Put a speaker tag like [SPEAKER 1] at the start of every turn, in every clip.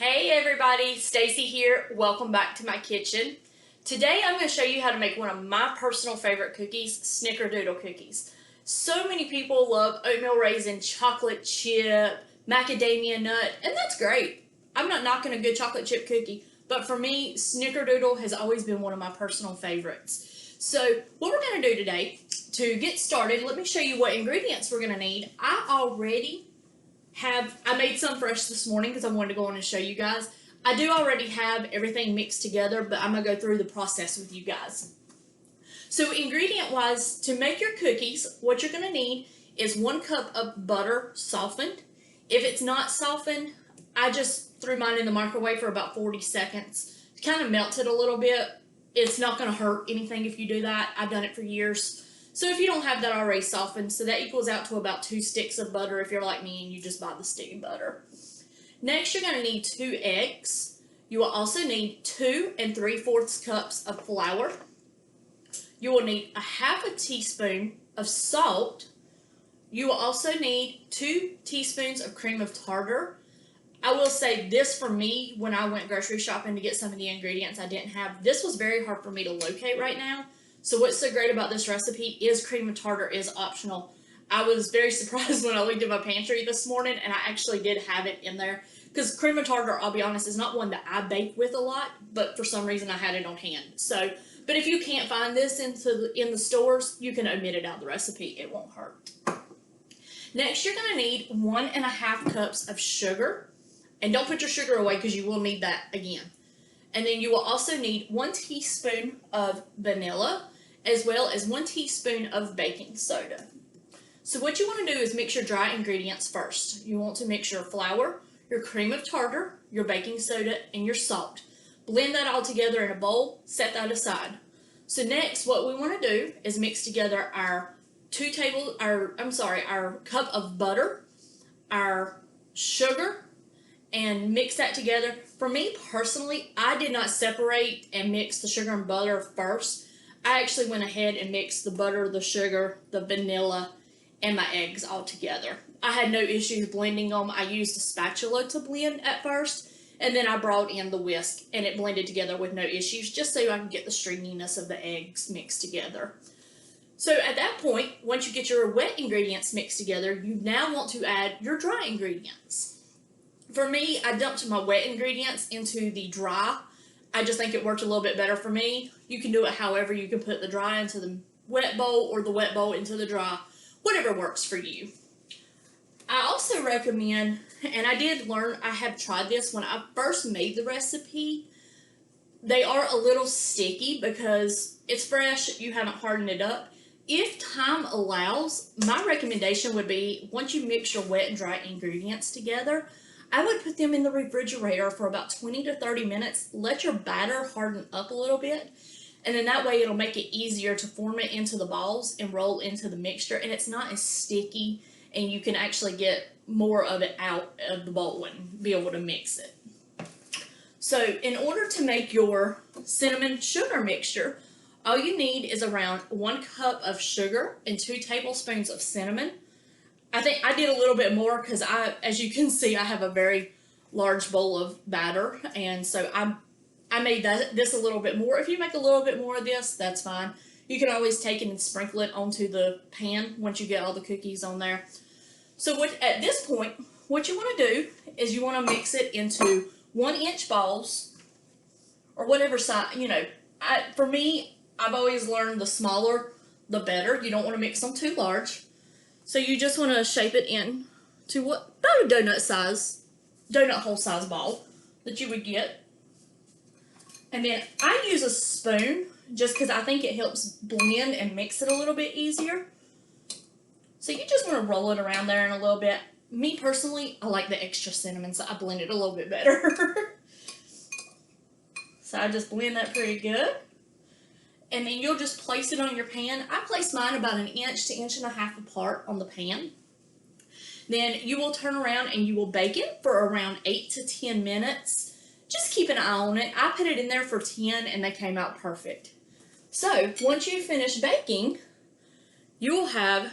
[SPEAKER 1] Hey everybody, Stacey here. Welcome back to my kitchen. Today I'm going to show you how to make one of my personal favorite cookies, Snickerdoodle Cookies. So many people love oatmeal raisin, chocolate chip, macadamia nut, and that's great. I'm not knocking a good chocolate chip cookie, but for me, Snickerdoodle has always been one of my personal favorites. So what we're going to do today, to get started, let me show you what ingredients we're going to need. I made some fresh this morning because I wanted to go on and show you guys. I do already have everything mixed together, but I'm going to go through the process with you guys. So ingredient wise, to make your cookies, what you're going to need is 1 cup of butter softened. If it's not softened, I just threw mine in the microwave for about 40 seconds. It kind of melted a little bit. It's not going to hurt anything if you do that. I've done it for years. So if you don't have that already softened, so that equals out to about 2 sticks of butter if you're like me and you just buy the stick of butter. Next, you're going to need 2 eggs. You will also need 2 3/4 cups of flour. You will need a 1/2 teaspoon of salt. You will also need 2 teaspoons of cream of tartar. I will say this, for me, when I went grocery shopping to get some of the ingredients I didn't have, this was very hard for me to locate right now. So what's so great about this recipe is cream of tartar is optional. I was very surprised when I looked at my pantry this morning and I actually did have it in there. Because cream of tartar, I'll be honest, is not one that I bake with a lot, but for some reason I had it on hand. So, but if you can't find this in the stores, you can omit it out of the recipe. It won't hurt. Next, you're going to need 1.5 cups of sugar. And don't put your sugar away because you will need that again. And then you will also need 1 teaspoon of vanilla, as well as 1 teaspoon of baking soda. So what you want to do is mix your dry ingredients first. You want to mix your flour, your cream of tartar, your baking soda, and your salt. Blend that all together in a bowl, set that aside. So next, what we want to do is mix together our our cup of butter, our sugar, and mix that together. For me personally, I did not separate and mix the sugar and butter first. I actually went ahead and mixed the butter, the sugar, the vanilla, and my eggs all together. I had no issues blending them. I used a spatula to blend at first, and then I brought in the whisk, and it blended together with no issues, just so I can get the stringiness of the eggs mixed together. So at that point, once you get your wet ingredients mixed together, you now want to add your dry ingredients. For me, I dumped my wet ingredients into the dry. I just think it worked a little bit better for me. You can do it however. You can put the dry into the wet bowl or the wet bowl into the dry, whatever works for you. I also recommend, and I did learn, I have tried this when I first made the recipe. They are a little sticky because it's fresh, you haven't hardened it up. If time allows, my recommendation would be, once you mix your wet and dry ingredients together, I would put them in the refrigerator for about 20 to 30 minutes. Let your batter harden up a little bit. And then that way it'll make it easier to form it into the balls and roll into the mixture. And it's not as sticky, and you can actually get more of it out of the bowl and be able to mix it. So in order to make your cinnamon sugar mixture, all you need is around 1 cup of sugar and 2 tablespoons of cinnamon. I think I did a little bit more because as you can see, I have a very large bowl of batter, and so I made this a little bit more. If you make a little bit more of this, that's fine. You can always take it and sprinkle it onto the pan once you get all the cookies on there. So at this point, what you want to do is you want to mix it into 1-inch balls, or whatever size, for me, I've always learned the smaller, the better. You don't want to mix them too large. So you just want to shape it in to about a donut hole size ball that you would get. And then I use a spoon just because I think it helps blend and mix it a little bit easier. So you just want to roll it around there in a little bit. Me personally, I like the extra cinnamon, so I blend it a little bit better. So I just blend that pretty good. And then you'll just place it on your pan. I place mine about 1 inch to 1.5 inches apart on the pan. Then you will turn around and you will bake it for around 8 to 10 minutes. Just keep an eye on it. I put it in there for 10 and they came out perfect. So once you finish baking, you will have,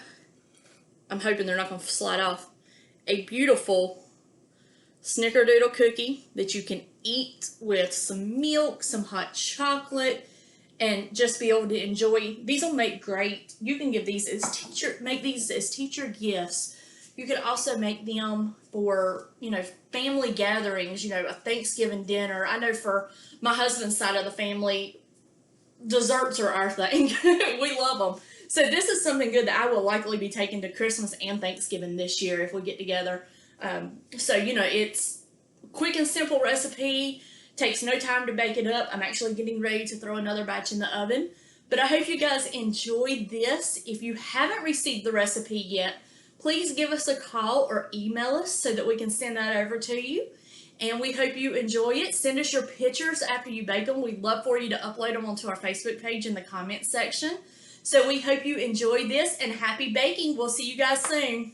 [SPEAKER 1] I'm hoping they're not going to slide off, a beautiful Snickerdoodle cookie that you can eat with some milk, some hot chocolate, and just be able to enjoy. These will make great. You can give these as teacher gifts. You could also make them for, family gatherings, a Thanksgiving dinner. I know for my husband's side of the family, desserts are our thing. We love them. So this is something good that I will likely be taking to Christmas and Thanksgiving this year if we get together. It's quick and simple recipe. Takes no time to bake it up. I'm actually getting ready to throw another batch in the oven. But I hope you guys enjoyed this. If you haven't received the recipe yet, please give us a call or email us so that we can send that over to you. And we hope you enjoy it. Send us your pictures after you bake them. We'd love for you to upload them onto our Facebook page in the comments section. So we hope you enjoyed this, and happy baking. We'll see you guys soon.